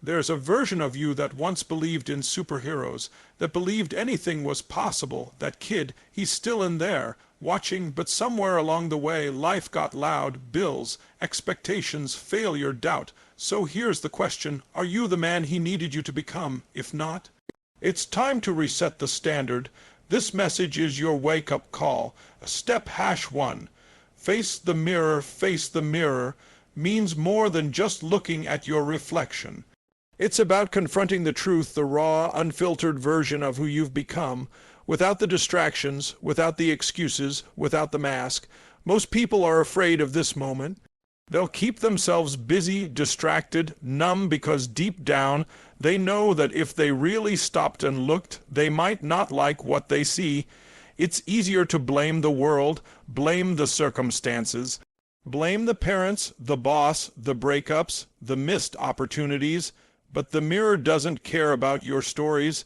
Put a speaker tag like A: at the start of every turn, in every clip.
A: There's a version of you that once believed in superheroes, that believed anything was possible. That kid, he's still in there, watching, but somewhere along the way life got loud, bills, expectations, failure, doubt. So here's the question, are you the man he needed you to become? If not, it's time to reset the standard. This message is your wake-up call. Step #1. Face the mirror means more than just looking at your reflection. It's about confronting the truth, the raw, unfiltered version of who you've become, without the distractions, without the excuses, without the mask. Most people are afraid of this moment. They'll keep themselves busy, distracted, numb, because deep down they know that if they really stopped and looked, they might not like what they see. It's easier to blame the world, blame the circumstances, blame the parents, the boss, the breakups, the missed opportunities. But the mirror doesn't care about your stories.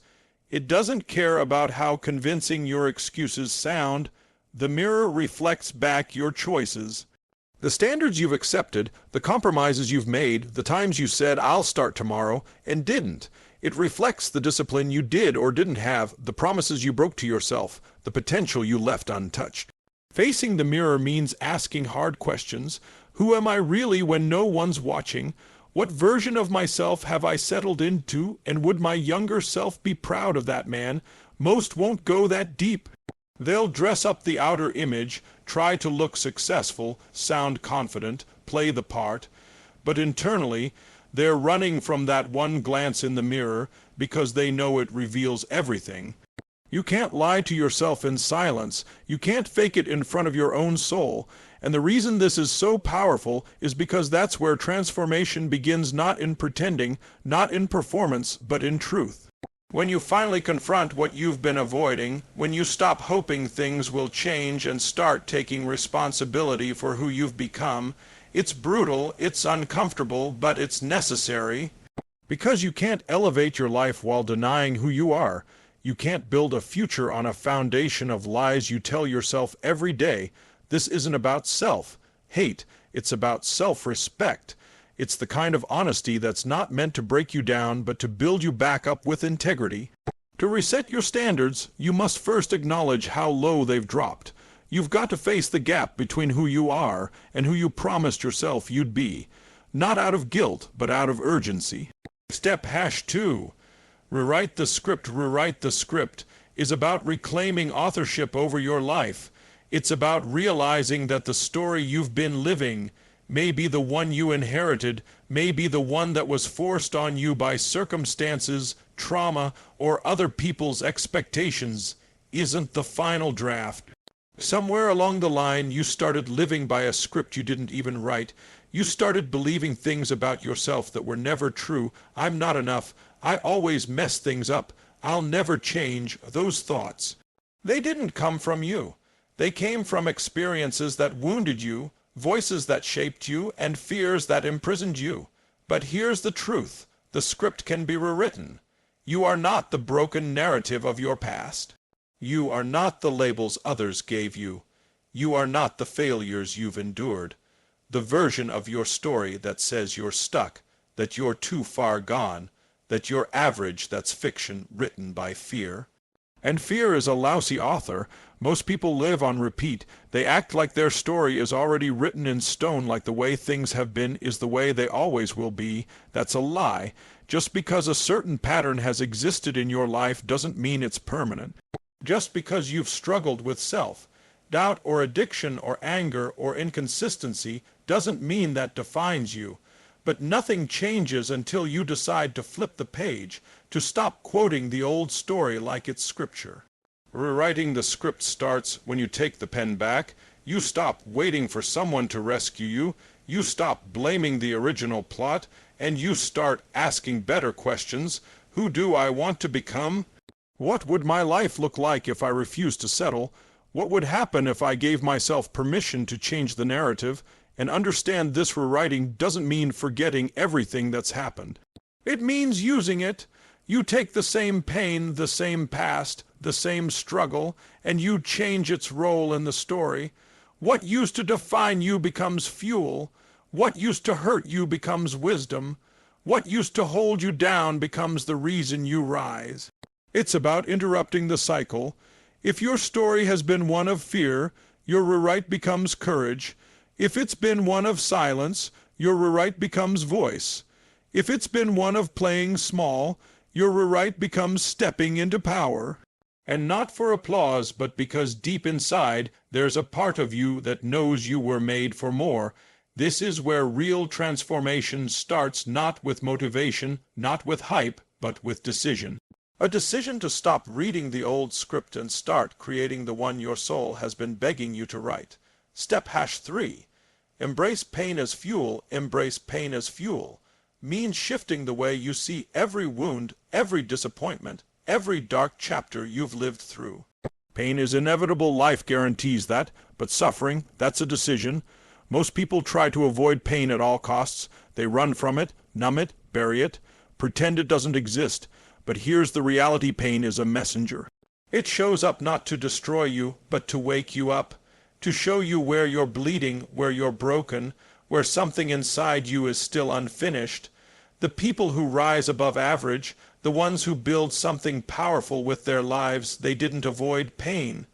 A: It doesn't care about how convincing your excuses sound. The mirror reflects back your choices. The standards you've accepted, the compromises you've made, the times you said, "I'll start tomorrow," and didn't. It reflects the discipline you did or didn't have, the promises you broke to yourself, the potential you left untouched. Facing the mirror means asking hard questions. Who am I really when no one's watching? What version of myself have I settled into, and would my younger self be proud of that man? Most won't go that deep. They'll dress up the outer image, try to look successful, sound confident, play the part, but internally they're running from that one glance in the mirror because they know it reveals everything. You can't lie to yourself in silence. You can't fake it in front of your own soul. And the reason this is so powerful is because that's where transformation begins, not in pretending, not in performance, but in truth. When you finally confront what you've been avoiding, when you stop hoping things will change and start taking responsibility for who you've become, it's brutal, it's uncomfortable, but it's necessary. Because you can't elevate your life while denying who you are. You can't build a future on a foundation of lies you tell yourself every day. This isn't about self-hate, it's about self-respect. It's the kind of honesty that's not meant to break you down, but to build you back up with integrity. To reset your standards, you must first acknowledge how low they've dropped. You've got to face the gap between who you are and who you promised yourself you'd be. Not out of guilt, but out of urgency. Step #2. Rewrite the script is about reclaiming authorship over your life. It's about realizing that the story you've been living may be the one you inherited, may be the one that was forced on you by circumstances, trauma, or other people's expectations, isn't the final draft. Somewhere along the line, you started living by a script you didn't even write. You started believing things about yourself that were never true. I'm not enough. I always mess things up. I'll never change. Those thoughts, they didn't come from you. They came from experiences that wounded you, voices that shaped you, and fears that imprisoned you. But here's the truth. The script can be rewritten. You are not the broken narrative of your past. You are not the labels others gave you. You are not the failures you've endured. The version of your story that says you're stuck, that you're too far gone, that you're average, that's fiction written by fear. And fear is a lousy author. Most people live on repeat. They act like their story is already written in stone, like the way things have been is the way they always will be. That's a lie. Just because a certain pattern has existed in your life doesn't mean it's permanent. Just because you've struggled with self-doubt or addiction or anger or inconsistency doesn't mean that defines you. But nothing changes until you decide to flip the page, to stop quoting the old story like it's scripture. Rewriting the script starts when you take the pen back. You stop waiting for someone to rescue you. You stop blaming the original plot, and you start asking better questions. Who do I want to become? What would my life look like if I refused to settle? What would happen if I gave myself permission to change the narrative? And understand, this rewriting doesn't mean forgetting everything that's happened. It means using it. You take the same pain, the same past, the same struggle, and you change its role in the story. What used to define you becomes fuel. What used to hurt you becomes wisdom. What used to hold you down becomes the reason you rise. It's about interrupting the cycle. If your story has been one of fear, your rewrite becomes courage. If it's been one of silence, your rewrite becomes voice. If it's been one of playing small, your rewrite becomes stepping into power. And not for applause, but because deep inside there's a part of you that knows you were made for more. This is where real transformation starts, not with motivation, not with hype, but with decision. A decision to stop reading the old script and start creating the one your soul has been begging you to write. Step #3. Embrace pain as fuel, embrace pain as fuel. Means shifting the way you see every wound, every disappointment, every dark chapter you've lived through. Pain is inevitable, life guarantees that, but suffering, that's a decision. Most people try to avoid pain at all costs. They run from it, numb it, bury it, pretend it doesn't exist. But here's the reality: pain is a messenger. It shows up not to destroy you, but to wake you up, to show you where you're bleeding, where you're broken, where something inside you is still unfinished. The people who rise above average, the ones who build something powerful with their lives, they didn't avoid pain.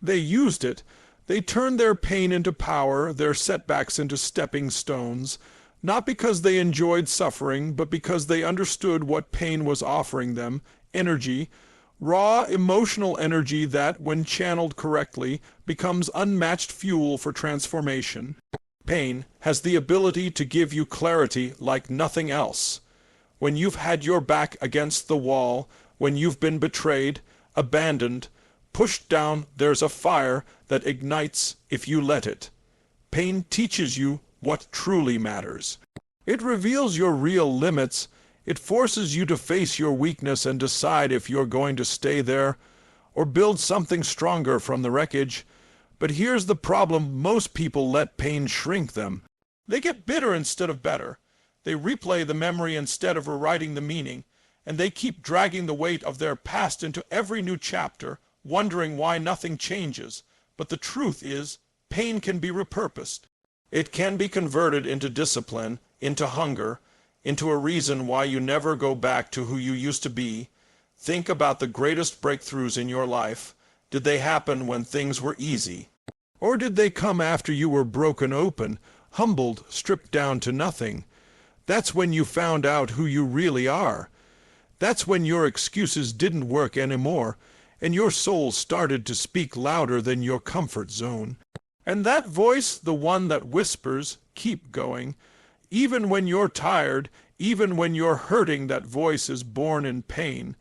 A: They used it. They turned their pain into power, their setbacks into stepping stones, not because they enjoyed suffering, but because they understood what pain was offering them: energy, raw emotional energy that, when channeled correctly, becomes unmatched fuel for transformation. Pain has the ability to give you clarity like nothing else. When you've had your back against the wall, when you've been betrayed, abandoned, pushed down, there's a fire that ignites if you let it. Pain teaches you what truly matters. It reveals your real limits. It forces you to face your weakness and decide if you're going to stay there or build something stronger from the wreckage. But here's the problem: most people let pain shrink them. They get bitter instead of better. They replay the memory instead of rewriting the meaning, and they keep dragging the weight of their past into every new chapter, wondering why nothing changes. But the truth is, pain can be repurposed. It can be converted into discipline, into hunger, into a reason why you never go back to who you used to be. Think about the greatest breakthroughs in your life. Did they happen when things were easy? Or did they come after you were broken open, humbled, stripped down to nothing? That's when you found out who you really are. That's when your excuses didn't work anymore, and your soul started to speak louder than your comfort zone. And that voice, the one that whispers, "Keep going." Even when you're tired, even when you're hurting, that voice is born in pain.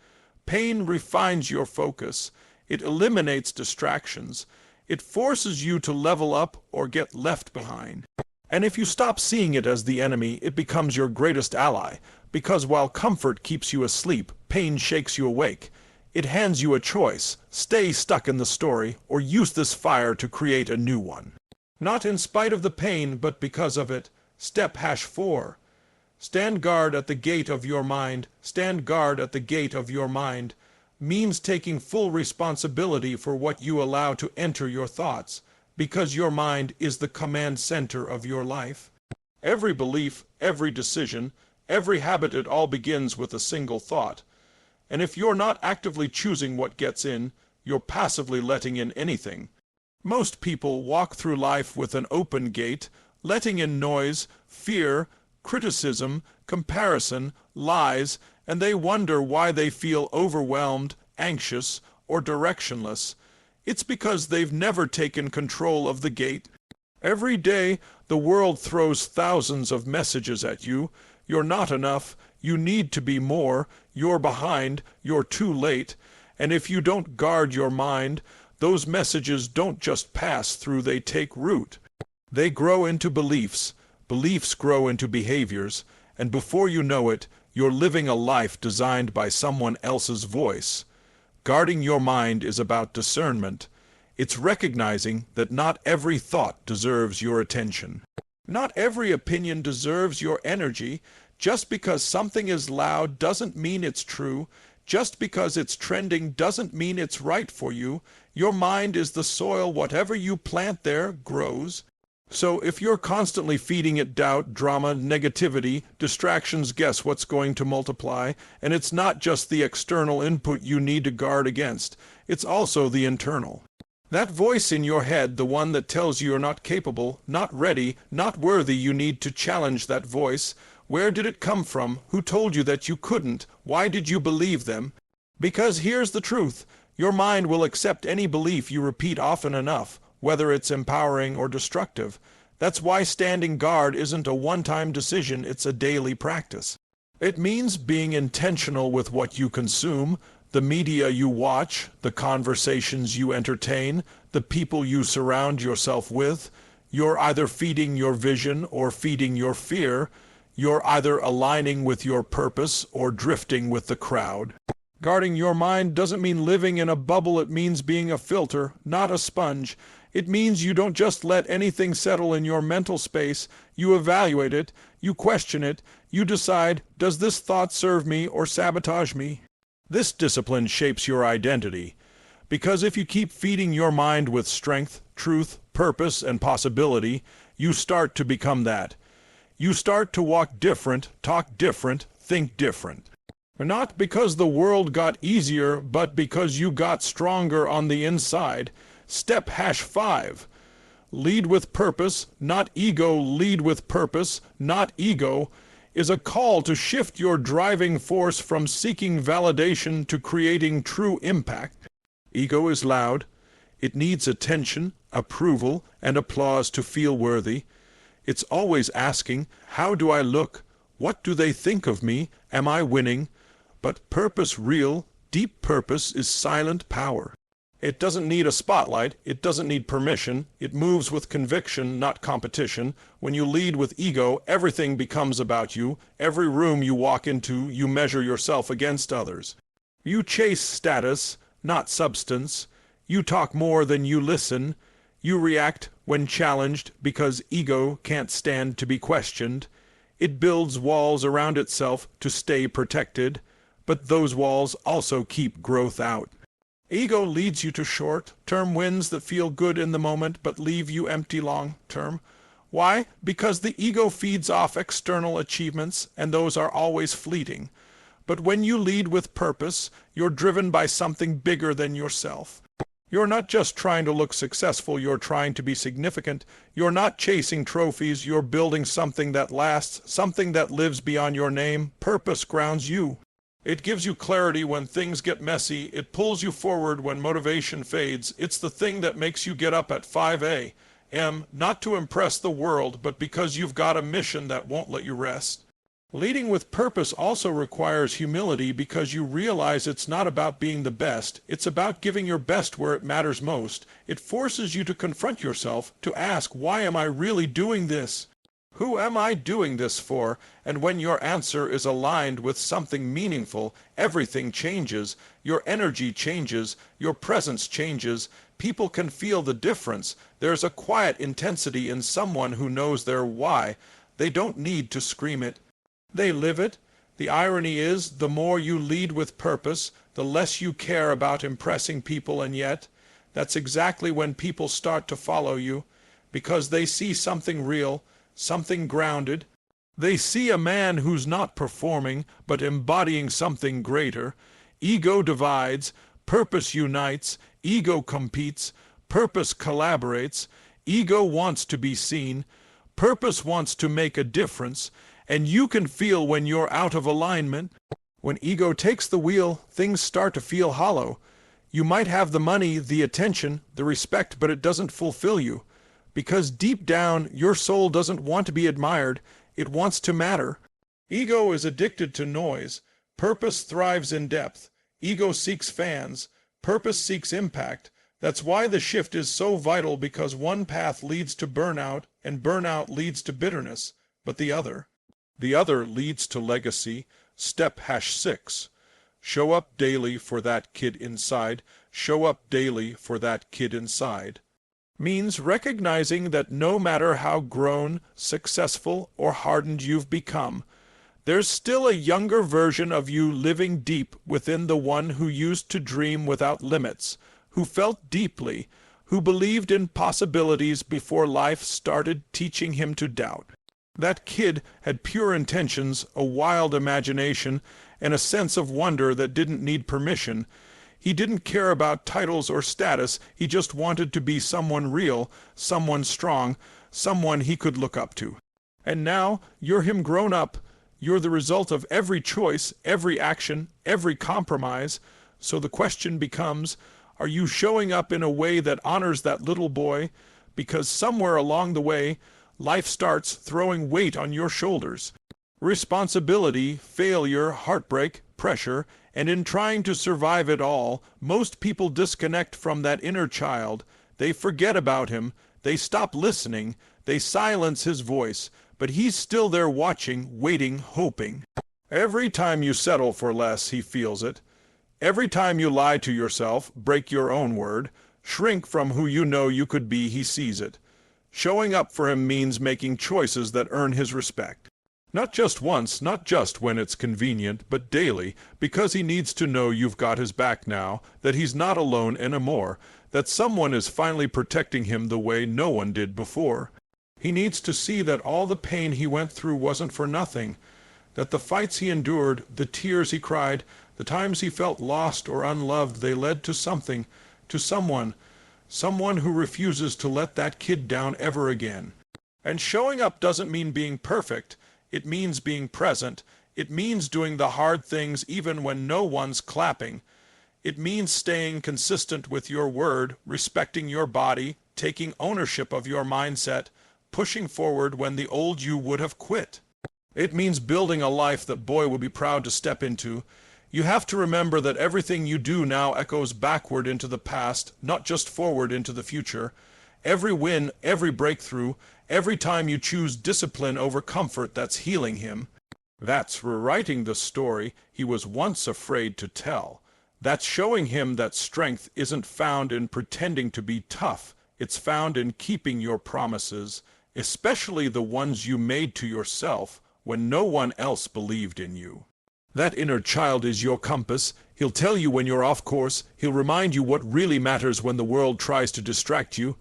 A: Pain refines your focus. It eliminates distractions. It forces you to level up or get left behind. And if you stop seeing it as the enemy, it becomes your greatest ally, because while comfort keeps you asleep, pain shakes you awake. It hands you a choice: stay stuck in the story, or use this fire to create a new one. Not in spite of the pain, but because of it. Step #4. Stand guard at the gate of your mind. Stand guard at the gate of your mind means taking full responsibility for what you allow to enter your thoughts, because your mind is the command center of your life. Every belief, every decision, every habit, it all begins with a single thought. And if you're not actively choosing what gets in, you're passively letting in anything. Most people walk through life with an open gate, letting in noise, fear, criticism, comparison, lies, and they wonder why they feel overwhelmed, anxious, or directionless. It's because they've never taken control of the gate. Every day, the world throws thousands of messages at you. You're not enough. You need to be more. You're behind. You're too late. And if you don't guard your mind, those messages don't just pass through, they take root. They grow into beliefs. Beliefs grow into behaviors. And before you know it, you're living a life designed by someone else's voice. Guarding your mind is about discernment. It's recognizing that not every thought deserves your attention. Not every opinion deserves your energy. Just because something is loud doesn't mean it's true. Just because it's trending doesn't mean it's right for you. Your mind is the soil. Whatever you plant there grows. So if you're constantly feeding it doubt, drama, negativity, distractions, guess what's going to multiply? And it's not just the external input you need to guard against. It's also the internal. That voice in your head, the one that tells you you're not capable, not ready, not worthy, you need to challenge that voice. Where did it come from? Who told you that you couldn't? Why did you believe them? Because here's the truth. Your mind will accept any belief you repeat often enough, whether it's empowering or destructive. That's why standing guard isn't a one-time decision, it's a daily practice. It means being intentional with what you consume, the media you watch, the conversations you entertain, the people you surround yourself with. You're either feeding your vision or feeding your fear. You're either aligning with your purpose or drifting with the crowd. Guarding your mind doesn't mean living in a bubble, it means being a filter, not a sponge. It means you don't just let anything settle in your mental space, you evaluate it, you question it, you decide, does this thought serve me or sabotage me? This discipline shapes your identity, because if you keep feeding your mind with strength, truth, purpose, and possibility, you start to become that. You start to walk different, talk different, think different. Not because the world got easier, but because you got stronger on the inside. Step #5. Lead with purpose, not ego. Lead with purpose, not ego, is a call to shift your driving force from seeking validation to creating true impact. Ego is loud. It needs attention, approval, and applause to feel worthy. It's always asking, how do I look? What do they think of me? Am I winning? But purpose, real, deep purpose, is silent power. It doesn't need a spotlight. It doesn't need permission. It moves with conviction, not competition. When you lead with ego, everything becomes about you. Every room you walk into, you measure yourself against others. You chase status, not substance. You talk more than you listen. You react when challenged because ego can't stand to be questioned. It builds walls around itself to stay protected. But those walls also keep growth out. Ego leads you to short-term wins that feel good in the moment but leave you empty long-term. Why? Because the ego feeds off external achievements, and those are always fleeting. But when you lead with purpose, you're driven by something bigger than yourself. You're not just trying to look successful, you're trying to be significant. You're not chasing trophies, you're building something that lasts, something that lives beyond your name. Purpose grounds you. It gives you clarity when things get messy. It pulls you forward when motivation fades. It's the thing that makes you get up at 5 a.m., not to impress the world, but because you've got a mission that won't let you rest. Leading with purpose also requires humility because you realize it's not about being the best. It's about giving your best where it matters most. It forces you to confront yourself, to ask, why am I really doing this? Who am I doing this for? And when your answer is aligned with something meaningful, everything changes. Your energy changes. Your presence changes. People can feel the difference. There's a quiet intensity in someone who knows their why. They don't need to scream it. They live it. The irony is, the more you lead with purpose, the less you care about impressing people, and yet, that's exactly when people start to follow you, because they see something real, something grounded. They see a man who's not performing, but embodying something greater. Ego divides, purpose unites, ego competes, purpose collaborates. Ego wants to be seen, purpose wants to make a difference, and you can feel when you're out of alignment. When ego takes the wheel, things start to feel hollow. You might have the money, the attention, the respect, but it doesn't fulfill you. Because deep down, your soul doesn't want to be admired, it wants to matter. Ego is addicted to noise. Purpose thrives in depth. Ego seeks fans. Purpose seeks impact. That's why the shift is so vital, because one path leads to burnout, and burnout leads to bitterness. But the other leads to legacy. Step #6. Show up daily for that kid inside. Show up daily for that kid inside. Means recognizing that no matter how grown, successful, or hardened you've become, there's still a younger version of you living deep within the one who used to dream without limits, who felt deeply, who believed in possibilities before life started teaching him to doubt. That kid had pure intentions, a wild imagination, and a sense of wonder that didn't need permission. He didn't care about titles or status, he just wanted to be someone real, someone strong, someone he could look up to. And now, you're him grown up. You're the result of every choice, every action, every compromise. So the question becomes, are you showing up in a way that honors that little boy? Because somewhere along the way, life starts throwing weight on your shoulders. Responsibility, failure, heartbreak, pressure, and in trying to survive it all, most people disconnect from that inner child. They forget about him, they stop listening, they silence his voice, but he's still there watching, waiting, hoping. Every time you settle for less, he feels it. Every time you lie to yourself, break your own word, shrink from who you know you could be, he sees it. Showing up for him means making choices that earn his respect. Not just once, not just when it's convenient, but daily, because he needs to know you've got his back now, that he's not alone anymore, that someone is finally protecting him the way no one did before. He needs to see that all the pain he went through wasn't for nothing, that the fights he endured, the tears he cried, the times he felt lost or unloved, they led to something, to someone who refuses to let that kid down ever again. And showing up doesn't mean being perfect. It means being present. It means doing the hard things even when no one's clapping. It means staying consistent with your word, respecting your body, taking ownership of your mindset, pushing forward when the old you would have quit. It means building a life that boy will be proud to step into. You have to remember that everything you do now echoes backward into the past, not just forward into the future. Every win, every breakthrough, every time you choose discipline over comfort, that's healing him. That's rewriting the story he was once afraid to tell. That's showing him that strength isn't found in pretending to be tough. It's found in keeping your promises, especially the ones you made to yourself when no one else believed in you. That inner child is your compass. He'll tell you when you're off course. He'll remind you what really matters when the world tries to distract you.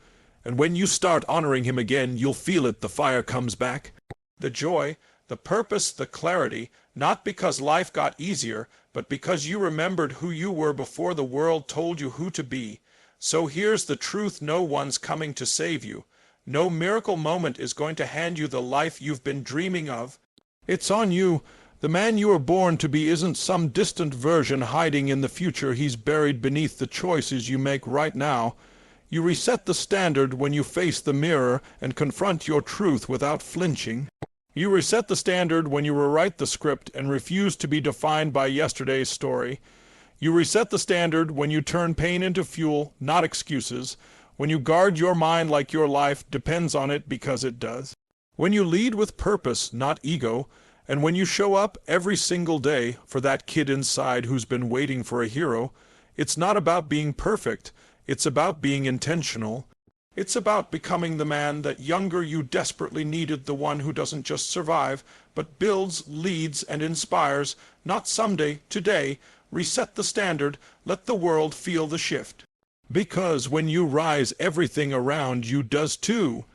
A: And when you start honoring him again, you'll feel it, the fire comes back. The joy, the purpose, the clarity, not because life got easier, but because you remembered who you were before the world told you who to be. So here's the truth: no one's coming to save you. No miracle moment is going to hand you the life you've been dreaming of. It's on you. The man you were born to be isn't some distant version hiding in the future. He's buried beneath the choices you make right now. You reset the standard when you face the mirror and confront your truth without flinching. You reset the standard when you rewrite the script and refuse to be defined by yesterday's story. You reset the standard when you turn pain into fuel, not excuses. When you guard your mind like your life depends on it because it does. When you lead with purpose, not ego. And when you show up every single day for that kid inside who's been waiting for a hero, it's not about being perfect. It's about being intentional. It's about becoming the man that younger you desperately needed, the one who doesn't just survive, but builds, leads, and inspires, not someday, today. Reset the standard. Let the world feel the shift. Because when you rise, everything around you does too.